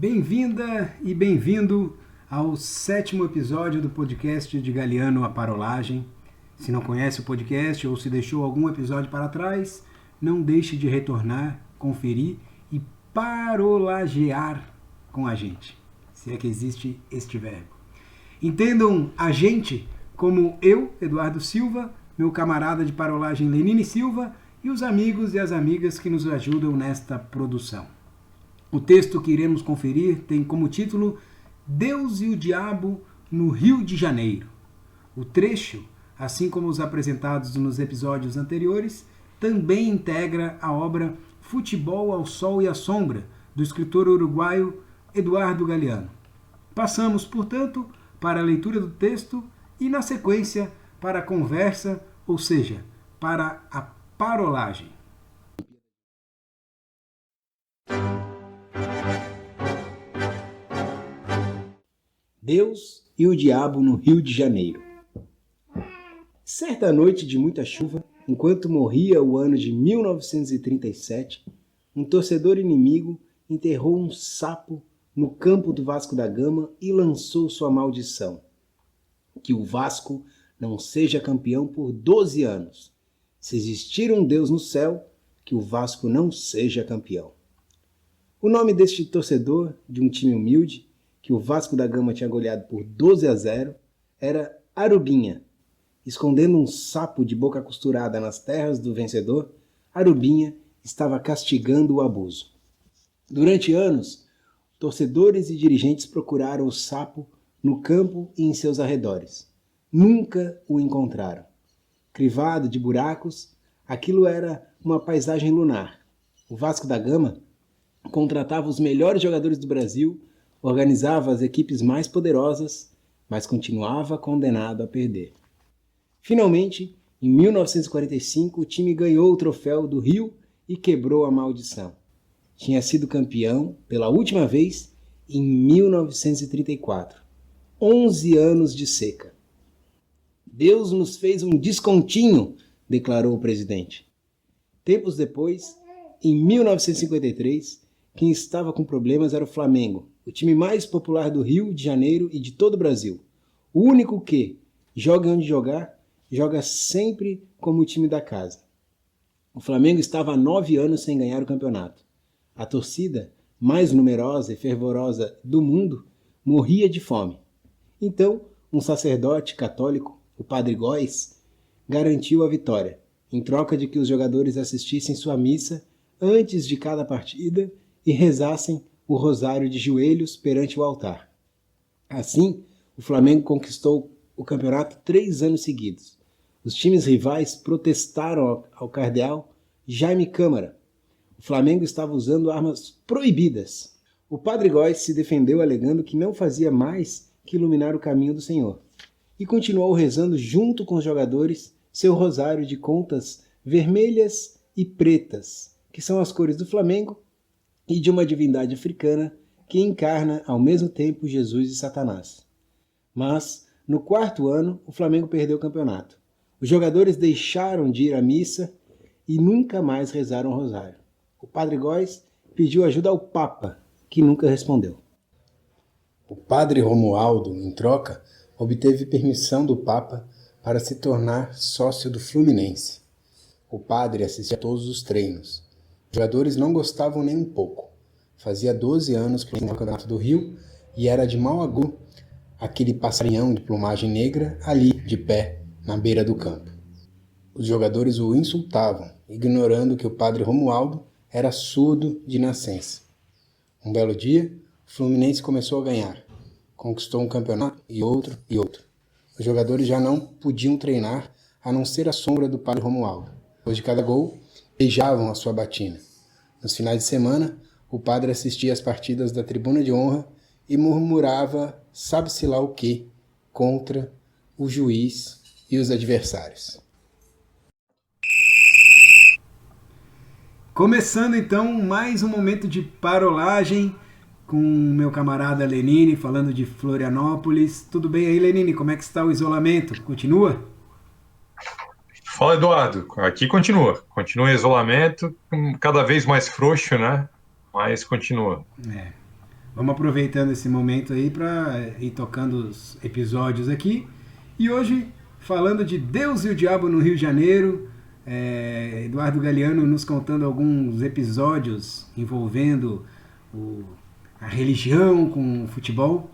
Bem-vinda e bem-vindo ao 7º episódio do podcast de Galiano a Parolagem. Se não conhece o podcast ou se deixou algum episódio para trás, não deixe de retornar, conferir e parolagear com a gente, se é que existe este verbo. Entendam a gente como eu, Eduardo Silva, meu camarada de parolagem Lenine Silva e os amigos e as amigas que nos ajudam nesta produção. O texto que iremos conferir tem como título Deus e o Diabo no Rio de Janeiro. O trecho, assim como os apresentados nos episódios anteriores, também integra a obra Futebol ao Sol e à Sombra, do escritor uruguaio Eduardo Galeano. Passamos, portanto, para a leitura do texto e, na sequência, para a conversa, ou seja, para a parolagem. Deus e o Diabo no Rio de Janeiro. Certa noite de muita chuva, enquanto morria o ano de 1937, um torcedor inimigo enterrou um sapo no campo do Vasco da Gama e lançou sua maldição. Que o Vasco não seja campeão por 12 anos. Se existir um Deus no céu, que o Vasco não seja campeão. O nome deste torcedor, de um time humilde, que o Vasco da Gama tinha goleado por 12-0, era Arubinha. Escondendo um sapo de boca costurada nas terras do vencedor, Arubinha estava castigando o abuso. Durante anos, torcedores e dirigentes procuraram o sapo no campo e em seus arredores. Nunca o encontraram. Crivado de buracos, aquilo era uma paisagem lunar. O Vasco da Gama contratava os melhores jogadores do Brasil, organizava as equipes mais poderosas, mas continuava condenado a perder. Finalmente, em 1945, o time ganhou o troféu do Rio e quebrou a maldição. Tinha sido campeão pela última vez em 1934. 11 anos de seca. Deus nos fez um descontinho, declarou o presidente. Tempos depois, em 1953, quem estava com problemas era o Flamengo, o time mais popular do Rio de Janeiro e de todo o Brasil. O único que, joga onde jogar, joga sempre como o time da casa. O Flamengo estava há 9 anos sem ganhar o campeonato. A torcida, mais numerosa e fervorosa do mundo, morria de fome. Então, um sacerdote católico, o Padre Góes, garantiu a vitória, em troca de que os jogadores assistissem sua missa antes de cada partida e rezassem o rosário de joelhos perante o altar. Assim, o Flamengo conquistou o campeonato 3 anos seguidos. Os times rivais protestaram ao cardeal Jaime Câmara. O Flamengo estava usando armas proibidas. O Padre Góes se defendeu alegando que não fazia mais que iluminar o caminho do Senhor. E continuou rezando junto com os jogadores seu rosário de contas vermelhas e pretas, que são as cores do Flamengo e de uma divindade africana que encarna ao mesmo tempo Jesus e Satanás. Mas, no 4º ano, o Flamengo perdeu o campeonato. Os jogadores deixaram de ir à missa e nunca mais rezaram o rosário. O Padre Góes pediu ajuda ao Papa, que nunca respondeu. O Padre Romualdo, em troca, obteve permissão do Papa para se tornar sócio do Fluminense. O padre assistia a todos os treinos. Os jogadores não gostavam nem um pouco. Fazia 12 anos que no Campeonato do Rio e era de mau agouro aquele passarinhão de plumagem negra ali, de pé, na beira do campo. Os jogadores o insultavam, ignorando que o Padre Romualdo era surdo de nascença. Um belo dia, o Fluminense começou a ganhar. Conquistou um campeonato e outro e outro. Os jogadores já não podiam treinar a não ser a sombra do Padre Romualdo. Depois de cada gol, beijavam a sua batina. Nos finais de semana, o padre assistia às partidas da tribuna de honra e murmurava sabe-se lá o que contra o juiz e os adversários. Começando então mais um momento de parolagem com meu camarada Lenine, falando de Florianópolis. Tudo bem aí, Lenine? Como é que está o isolamento? Continua? Fala, Eduardo. Aqui continua. Continua o isolamento, cada vez mais frouxo, né? Mas continua. Vamos aproveitando esse momento aí para ir tocando os episódios aqui. E hoje, falando de Deus e o Diabo no Rio de Janeiro, Eduardo Galeano nos contando alguns episódios envolvendo a religião com o futebol.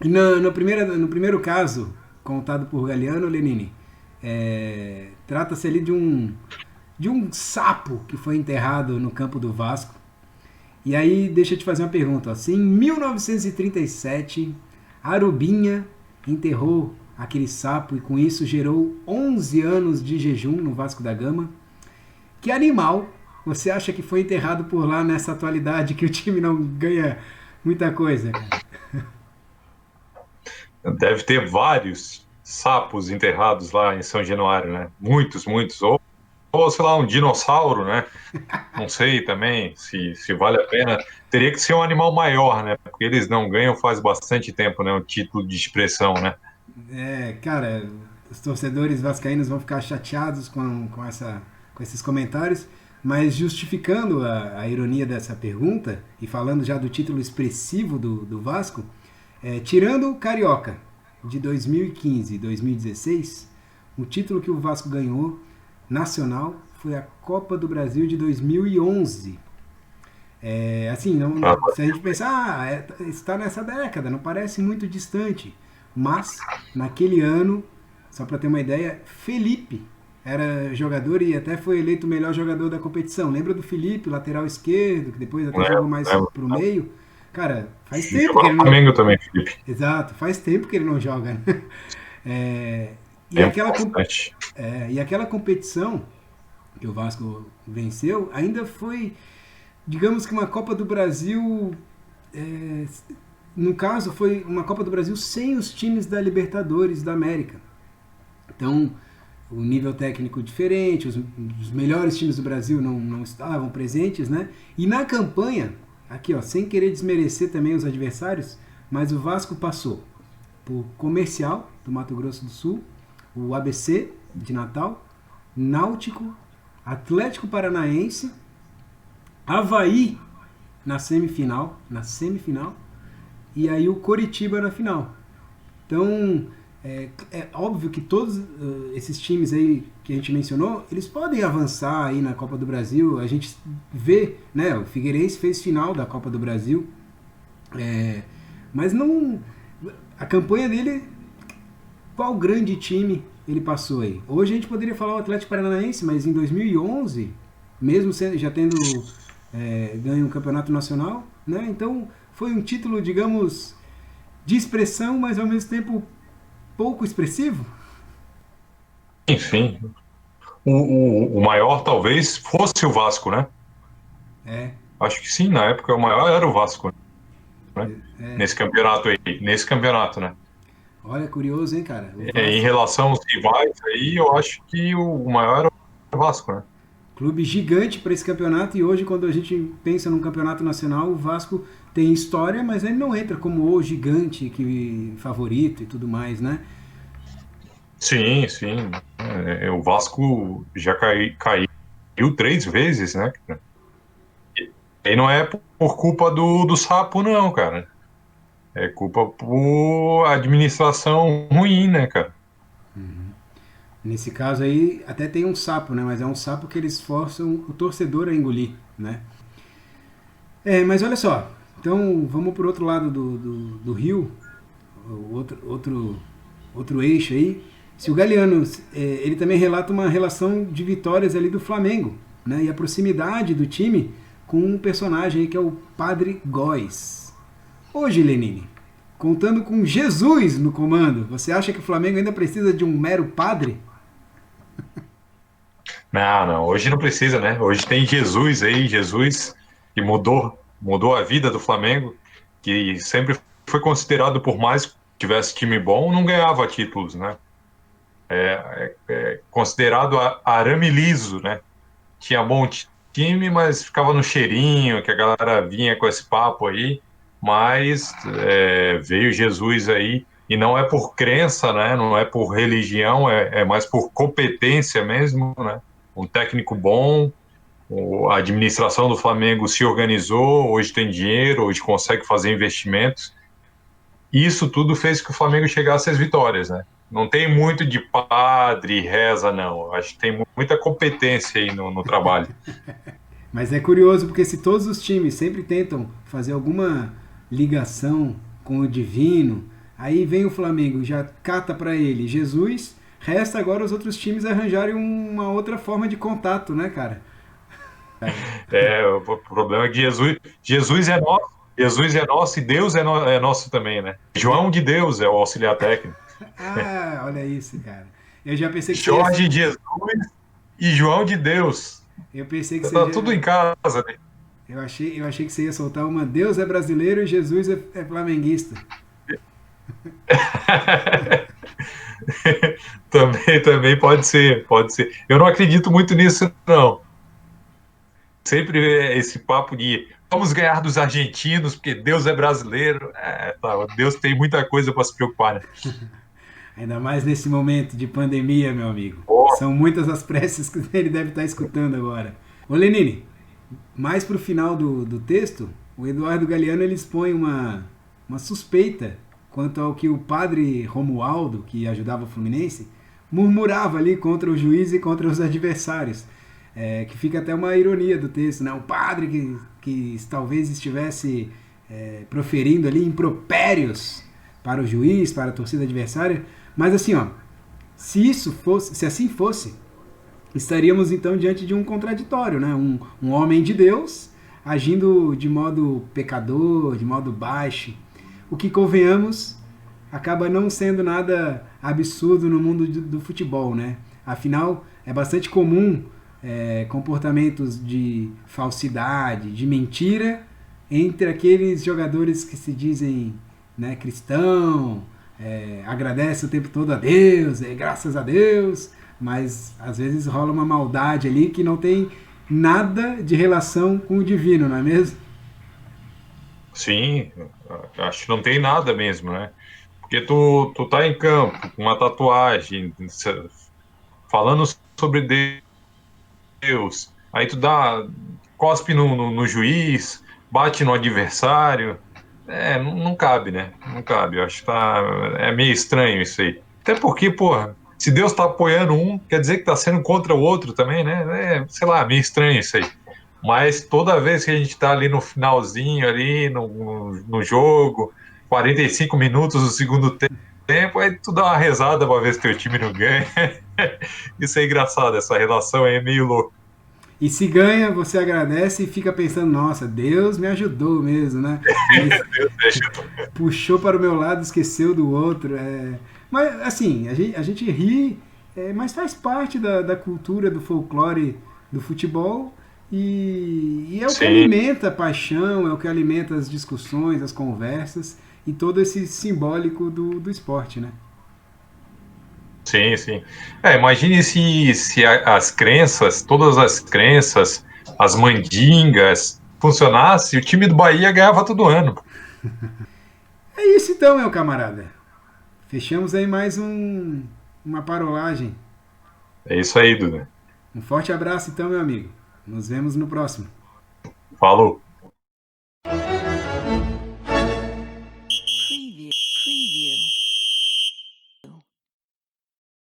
E no primeiro caso, contado por Galeano, Lenine, trata-se ali de um sapo que foi enterrado no campo do Vasco. E aí, deixa eu te fazer uma pergunta. Ó. Se em 1937, Arubinha enterrou aquele sapo e com isso gerou 11 anos de jejum no Vasco da Gama, que animal você acha que foi enterrado por lá nessa atualidade que o time não ganha muita coisa? Deve ter vários sapos enterrados lá em São Januário, né? Muitos, muitos. Ou sei lá, um dinossauro, né? Não sei também se vale a pena. Teria que ser um animal maior, né? Porque eles não ganham faz bastante tempo, né? Um título de expressão, né? Cara, os torcedores vascaínos vão ficar chateados com esses comentários, mas justificando a ironia dessa pergunta e falando já do título expressivo do Vasco, tirando o Carioca de 2015 e 2016, o título que o Vasco ganhou nacional foi a Copa do Brasil de 2011. Assim, se a gente pensar, está nessa década, não parece muito distante. Mas, naquele ano, só para ter uma ideia, Felipe era jogador e até foi eleito o melhor jogador da competição. Lembra do Felipe, lateral esquerdo, que depois até jogou mais pro meio? Cara, faz tempo que ele não... Flamengo também, Felipe. Exato, faz tempo que ele não joga. Né? E aquela competição que o Vasco venceu ainda foi, digamos que uma Copa do Brasil... no caso, foi uma Copa do Brasil sem os times da Libertadores da América. Então, o nível técnico diferente, os melhores times do Brasil não estavam presentes, né? E na campanha, aqui ó, sem querer desmerecer também os adversários, mas o Vasco passou por Comercial, do Mato Grosso do Sul, o ABC, de Natal, Náutico, Atlético Paranaense, Avaí na semifinal, e aí o Coritiba na final. Então, é óbvio que todos esses times aí que a gente mencionou, eles podem avançar aí na Copa do Brasil. A gente vê, né, o Figueirense fez final da Copa do Brasil, mas não... A campanha dele, qual grande time ele passou aí? Hoje a gente poderia falar o Atlético Paranaense, mas em 2011, mesmo já tendo ganho um campeonato nacional, né, então... Foi um título, digamos, de expressão, mas ao mesmo tempo pouco expressivo? Enfim, o maior talvez fosse o Vasco, né? Acho que sim, na época o maior era o Vasco, né? Nesse campeonato, né? Olha, curioso, hein, cara? Em relação aos rivais aí, eu acho que o maior era o Vasco, né? Clube gigante para esse campeonato, e hoje quando a gente pensa num campeonato nacional, o Vasco tem história, mas ele não entra como o gigante favorito e tudo mais, né? Sim. O Vasco já caiu 3 vezes, né? E não é por culpa do Sapo, não, cara. É culpa por administração ruim, né, cara? Nesse caso aí, até tem um sapo, né? Mas é um sapo que eles forçam o torcedor a engolir, né? Mas olha só. Então, vamos pro outro lado do rio, outro eixo aí. Se o Galeano, ele também relata uma relação de vitórias ali do Flamengo, né? E a proximidade do time com um personagem aí que é o Padre Góes. Hoje, Lenine, contando com Jesus no comando, você acha que o Flamengo ainda precisa de um mero padre? Não, hoje não precisa, né? Hoje tem Jesus aí, Jesus que mudou a vida do Flamengo, que sempre foi considerado, por mais que tivesse time bom, não ganhava títulos, né? Considerado arame liso, né? Tinha bom time, mas ficava no cheirinho, que a galera vinha com esse papo aí, mas veio Jesus aí, e não é por crença, né? Não é por religião, é mais por competência mesmo, né? Um técnico bom, A administração do Flamengo se organizou, hoje tem dinheiro, hoje consegue fazer investimentos. Isso tudo fez que o Flamengo chegasse às vitórias, né? Não tem muito de padre, reza, não. Acho que tem muita competência aí no trabalho. Mas é curioso porque se todos os times sempre tentam fazer alguma ligação com o divino, aí vem o Flamengo, já cata para ele Jesus, resta agora os outros times arranjarem uma outra forma de contato, né, cara? O problema é que Jesus é nosso e Deus é nosso também, né? João de Deus é o auxiliar técnico. Ah, olha isso, cara. Eu já pensei que você ia. Jorge de Jesus e João de Deus. Eu pensei que você Tá tudo em já. casa, né? Eu achei que você ia soltar uma Deus é brasileiro e Jesus é flamenguista. Também pode ser, pode ser. Eu não acredito muito nisso, não. Sempre esse papo de vamos ganhar dos argentinos, porque Deus é brasileiro. Tá, Deus tem muita coisa para se preocupar, né? Ainda mais nesse momento de pandemia, meu amigo. Pô, São muitas as preces que ele deve estar escutando agora. Ô Lenine, mais pro final do texto, o Eduardo Galeano ele expõe uma suspeita quanto ao que o padre Romualdo, que ajudava o Fluminense, murmurava ali contra o juiz e contra os adversários. Que fica até uma ironia do texto, né? O padre que talvez estivesse proferindo ali impropérios para o juiz, para a torcida adversária. Mas assim, ó, se assim fosse, estaríamos então diante de um contraditório, né? Um homem de Deus agindo de modo pecador, de modo baixo. O que, convenhamos, acaba não sendo nada absurdo no mundo do futebol, né? Afinal, é bastante comum comportamentos de falsidade, de mentira entre aqueles jogadores que se dizem, né, cristão, agradece o tempo todo a Deus, graças a Deus, mas às vezes rola uma maldade ali que não tem nada de relação com o divino, não é mesmo? sim, acho que não tem nada mesmo, né? Porque tu tá em campo com uma tatuagem, falando sobre Deus, aí tu cospe no juiz, bate no adversário. Não cabe, né? Não cabe. Eu acho que é meio estranho isso aí. Até porque, porra, se Deus tá apoiando um, quer dizer que tá sendo contra o outro também, né? Sei lá, meio estranho isso aí. Mas toda vez que a gente tá ali no finalzinho, ali no jogo, 45 minutos do segundo tempo, aí tu dá uma rezada pra ver se teu time não ganha. Isso é engraçado, essa relação aí é meio louca. E se ganha, você agradece e fica pensando, nossa, Deus me ajudou mesmo, né? Ele Deus deixa. puxou para o meu lado, esqueceu do outro. Mas, assim, a gente ri, mas faz parte da cultura, do folclore do futebol e é o que Sim, alimenta a paixão, é o que alimenta as discussões, as conversas e todo esse simbólico do esporte, né? sim, sim. Imagine se as crenças, todas as crenças, as mandingas, funcionasse, o time do Bahia ganhava todo ano. É isso então, meu camarada. Fechamos aí mais uma parolagem. É isso aí, Duda. Um forte abraço então, meu amigo. Nos vemos no próximo. Falou.